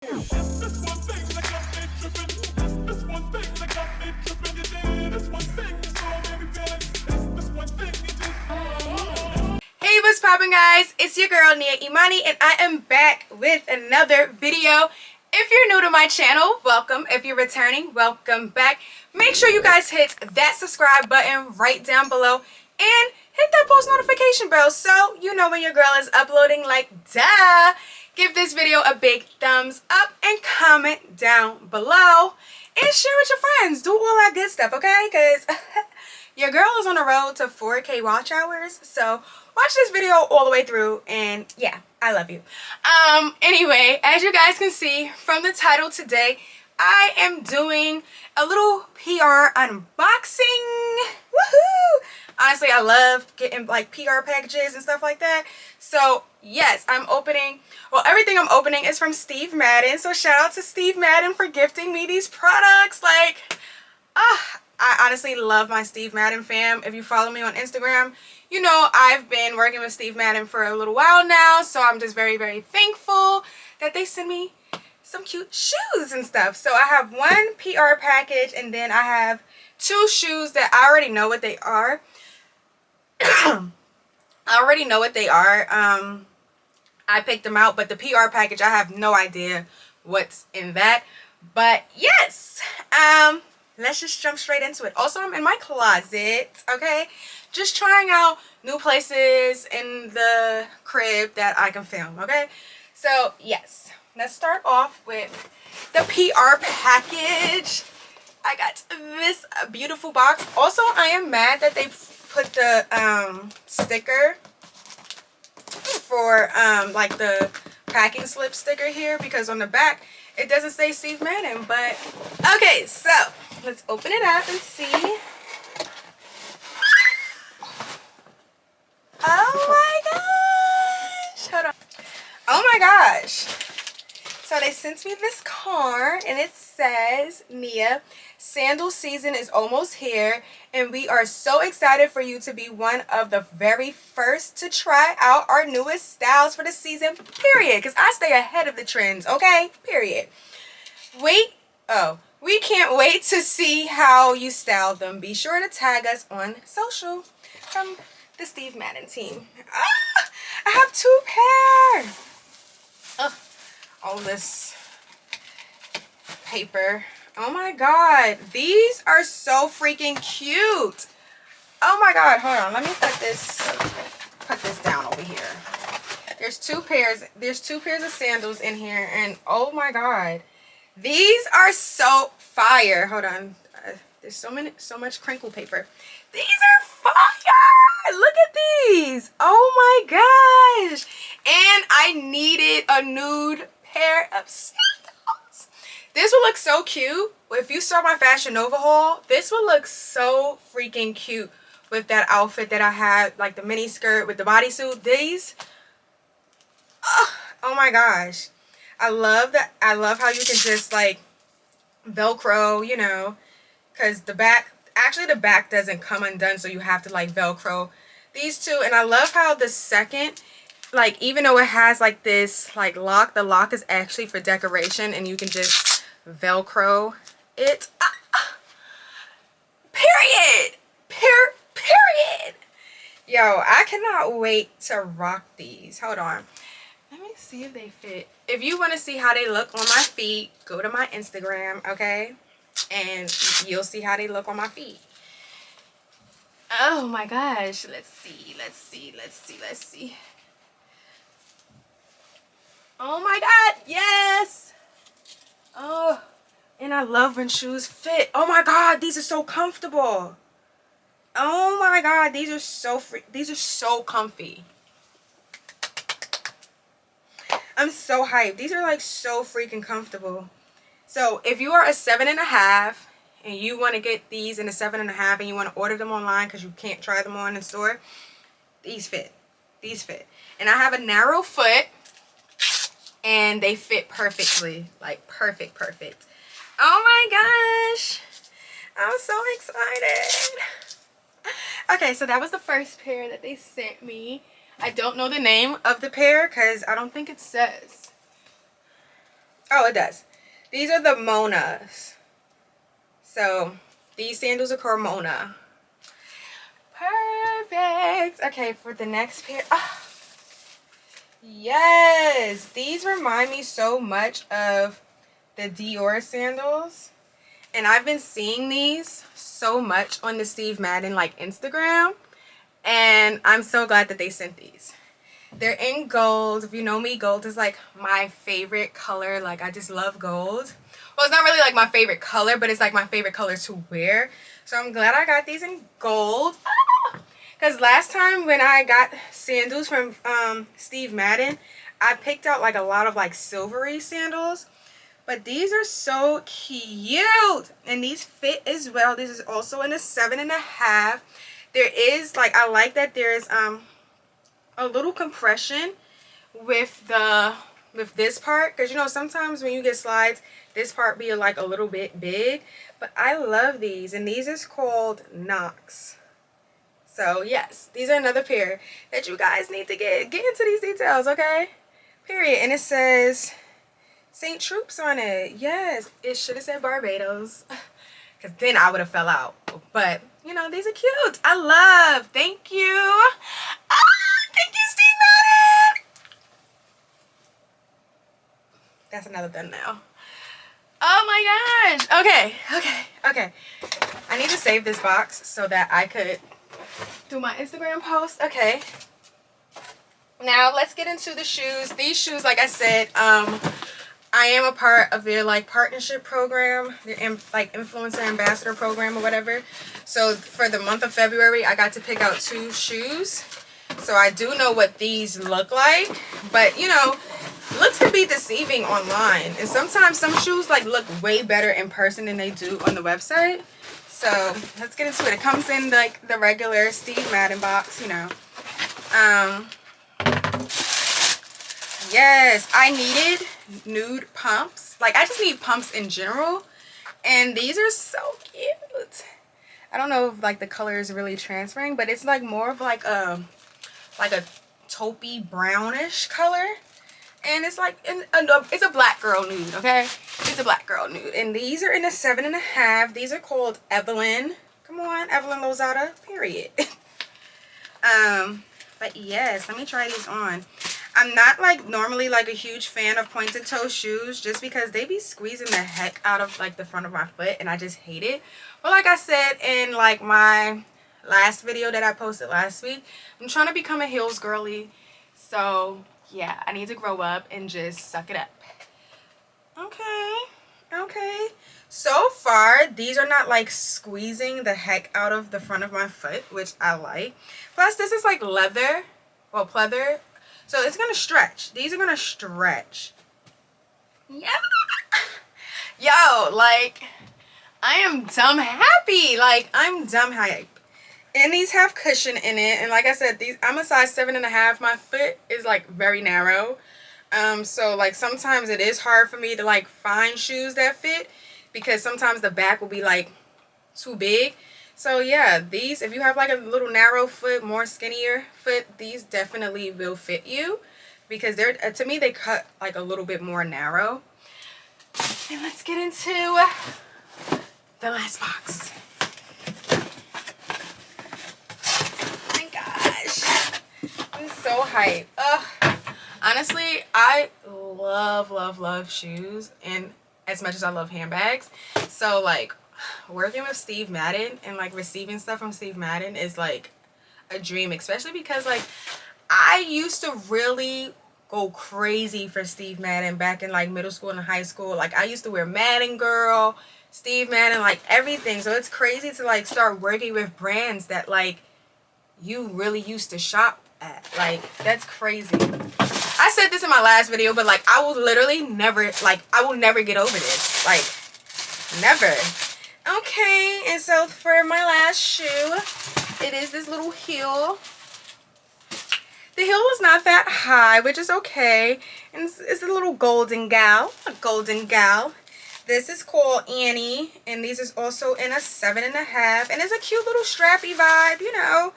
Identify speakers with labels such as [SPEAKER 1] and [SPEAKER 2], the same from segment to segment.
[SPEAKER 1] Hey, what's poppin', guys? It's your girl Nia Imani, and I am back with another video. If you're new to my channel, welcome. If you're returning, welcome back. Make sure you guys hit that subscribe button right down below and hit that post notification bell so you know when your girl is uploading, like duh. Give this video a big thumbs up and comment down below and share with your friends. Do all that good stuff, okay? Because your girl is on the road to 4K watch hours, so watch this video all the way through, and yeah, I love you. Anyway, as you guys can see from the title today, I am doing a little PR unboxing. Woohoo! Honestly, I love getting like PR packages and stuff like that. So yes, I'm opening, well, everything I'm opening is from Steve Madden. So shout out to Steve Madden for gifting me these products. Like, I honestly love my Steve Madden fam. If you follow me on Instagram, you know I've been working with Steve Madden for a little while now. So I'm just very, very thankful that they send me some cute shoes and stuff. So I have one PR package, and then I have two shoes that I already know what they are. I already know what they are. I picked them out, but the PR package, I have no idea what's in that. But yes, let's just jump straight into it. Also, I'm in my closet, okay? Just trying out new places in the crib that I can film, okay? So yes, let's start off with the PR package. I got this beautiful box. Also, I am mad that they put the sticker for like the packing slip sticker here, because on the back it doesn't say Steve Madden. But okay, so let's open it up and see. Oh my gosh, hold on. Oh my gosh, so they sent me this card and it says, Nia, sandal season is almost here and we are so excited for you to be one of the very first to try out our newest styles for the season, period. Because I stay ahead of the trends, okay, period. We can't wait to see how you style them. Be sure to tag us on social. From the Steve Madden team. I have two pair. All this paper. Oh my god, these are so freaking cute. Oh my god, hold on, let me put this down over here. There's two pairs of sandals in here, and oh my god, these are so fire. Hold on, there's so much crinkle paper. These are fire. Look at these. Oh my gosh. And I needed a nude pair of sandals. This would look so cute. If you saw my Fashion Nova haul, this would look so freaking cute with that outfit that I had, like the mini skirt with the bodysuit. These, oh my gosh. I love that. I love how you can just like Velcro, you know, because the back doesn't come undone, so you have to like Velcro these two. And I love how the second, like, even though it has like this like lock, the lock is actually for decoration and you can just Velcro it. Period. Period. Yo, I cannot wait to rock these. Hold on, let me see if they fit. If you want to see how they look on my feet, go to my Instagram, okay, and you'll see how they look on my feet. Oh my gosh, let's see. Oh my god, yes. Oh, and I love when shoes fit. Oh my god, these are so comfortable. Oh my god, these are so comfy. I'm so hyped. These are like so freaking comfortable. So if you are a 7.5 and you want to get these in a 7.5 and you want to order them online because you can't try them on in store, these fit. And I have a narrow foot and they fit perfectly. Like perfect. Oh my gosh, I'm so excited. Okay, so that was the first pair that they sent me. I don't know the name of the pair because I don't think it says. Oh, it does. These are the Monas. So these sandals are called Mona. Perfect. Okay, for the next pair. Oh, yes, these remind me so much of the Dior sandals. And I've been seeing these so much on the Steve Madden like Instagram. And I'm so glad that they sent these. They're in gold. If you know me, gold is like my favorite color. Like, I just love gold. Well, it's not really like my favorite color, but it's like my favorite color to wear. So I'm glad I got these in gold. Because last time when I got sandals from Steve Madden, I picked out like a lot of like silvery sandals. But these are so cute. And these fit as well. This is also in a 7.5. There is like, I like that there's a little compression with this part, because you know sometimes when you get slides this part be like a little bit big, but I love these. And these is called Knox. So yes, these are another pair that you guys need to get into these details, okay? Period. And it says St. Troops on it. Yes, it should have said Barbados, because then I would have fell out. But you know, these are cute. I love. Thank you. Thank you, Steve Madden. That's another thumbnail. Oh my gosh. Okay. I need to save this box so that I could do my Instagram post. Okay. Now let's get into the shoes. These shoes, like I said, I am a part of their like partnership program, their like influencer ambassador program or whatever. So for the month of February, I got to pick out 2 shoes. So I do know what these look like, but you know, looks can be deceiving online, and sometimes some shoes like look way better in person than they do on the website. So let's get into it. It comes in like the regular Steve Madden box, you know. Yes, I needed nude pumps. Like, I just need pumps in general, and these are so cute. I don't know if like the color is really transferring, but it's like more of like a taupey brownish color, and it's like it's a black girl nude. Okay, it's a black girl nude, and these are in a 7.5. These are called Evelyn. Come on, Evelyn Lozada. Period. But yes, let me try these on. I'm not like normally like a huge fan of pointed toe shoes, just because they be squeezing the heck out of like the front of my foot, and I just hate it. But like I said in like my last video that I posted last week, I'm trying to become a heels girly. So yeah, I need to grow up and just suck it up. Okay. So far, these are not like squeezing the heck out of the front of my foot, which I like. Plus, this is like leather, well, pleather. So it's gonna stretch. These are gonna stretch. Yeah. Yo, like, I am dumb happy. Like, I'm dumb hype. And these have cushion in it. And like I said, these, I'm a size 7.5. My foot is like very narrow. So like sometimes it is hard for me to like find shoes that fit, because sometimes the back will be like too big. So yeah, these, if you have like a little narrow foot, more skinnier foot, these definitely will fit you, because they're, to me, they cut like a little bit more narrow. And let's get into the last box. Oh my gosh, I'm so hyped. Honestly, I love shoes, and as much as I love handbags. So like, working with Steve Madden and like receiving stuff from Steve Madden is like a dream, especially because like I used to really go crazy for Steve Madden back in like middle school and high school. Like, I used to wear Madden Girl, Steve Madden, like everything. So it's crazy to like start working with brands that like you really used to shop at. Like, that's crazy. I said this in my last video, but like I will literally never, like, I will never get over this. Like, never. Okay, and so for my last shoe, it is this little heel. The heel is not that high, which is okay. And it's a little golden gal. A golden gal. This is called Annie, and these is also in a 7.5. And it's a cute little strappy vibe, you know.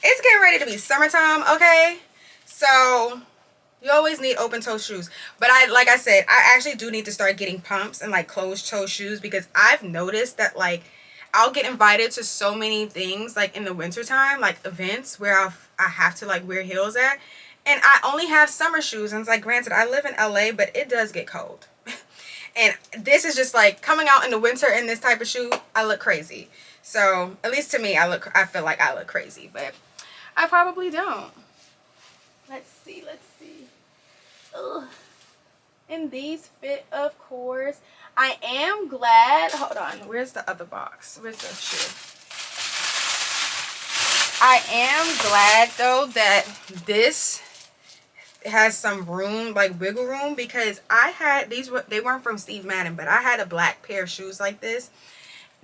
[SPEAKER 1] It's getting ready to be summertime, okay? So, You always need open toe shoes. But like I said, I actually do need to start getting pumps and like closed toe shoes, because I've noticed that like I'll get invited to so many things like in the wintertime, like events where I have to like wear heels at. And I only have summer shoes. And it's like, granted, I live in LA, but it does get cold. And this is just like coming out in the winter in this type of shoe, I look crazy. So at least to me, I feel like I look crazy, but I probably don't. Let's see. Ugh. And these fit, of course. I am glad. Hold on. Where's the other box? Where's the shoe? I am glad though that this has some room, like wiggle room, because I had they weren't from Steve Madden, but I had a black pair of shoes like this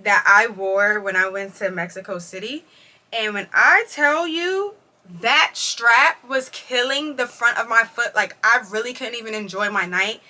[SPEAKER 1] that I wore when I went to Mexico City. And when I tell you, that strap was killing the front of my foot. Like, I really couldn't even enjoy my night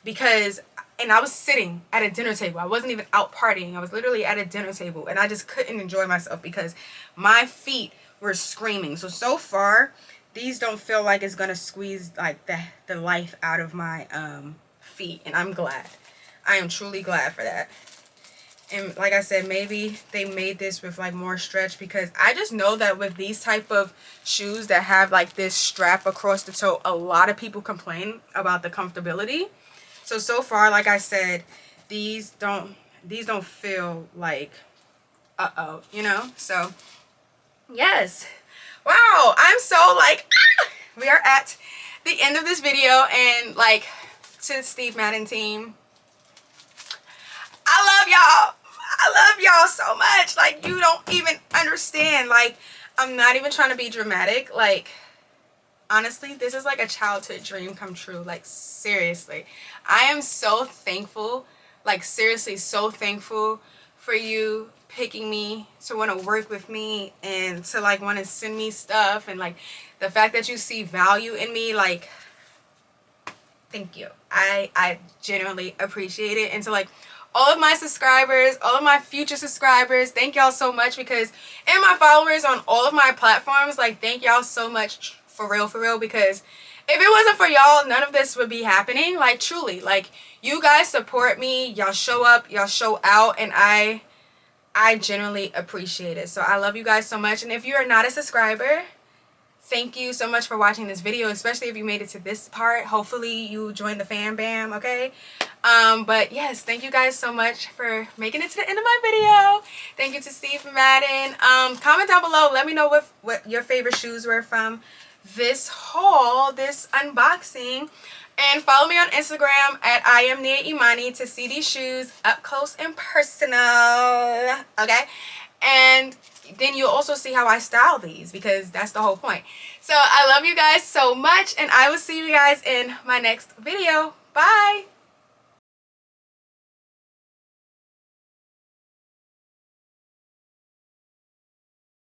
[SPEAKER 1] because, and I was sitting at a dinner table. I wasn't even out partying. I was literally at a dinner table, and I just couldn't enjoy myself because my feet were screaming. So far, these don't feel like it's gonna squeeze like the life out of my feet, and I'm glad. I am truly glad for that. And like I said, maybe they made this with like more stretch, because I just know that with these type of shoes that have like this strap across the toe, a lot of people complain about the comfortability. So far, like I said, these don't feel like you know. So yes, wow, I'm so like we are at the end of this video. And like, to the Steve Madden team, I love y'all. I love y'all so much. Like, you don't even understand. Like, I'm not even trying to be dramatic. Like, honestly, this is like a childhood dream come true. Like, seriously, I am so thankful. Like, seriously, so thankful for you picking me to want to work with me and to like want to send me stuff, and like the fact that you see value in me. Like, thank you. I genuinely appreciate it. And so like all of my subscribers, all of my future subscribers, thank y'all so much, because, and my followers on all of my platforms, like, thank y'all so much for real, because if it wasn't for y'all, none of this would be happening. Like, truly, like, you guys support me, y'all show up, y'all show out, and I genuinely appreciate it. So I love you guys so much. And if you are not a subscriber, thank you so much for watching this video, especially if you made it to this part. Hopefully you joined the fan bam, okay? But yes, thank you guys so much for making it to the end of my video. Thank you to Steve Madden. Comment down below, let me know what your favorite shoes were from this haul, this unboxing. And follow me on Instagram at I am Nia Imani to see these shoes up close and personal, okay? And then you'll also see how I style these, because that's the whole point. So I love you guys so much, and I will see you guys in my next video. Bye!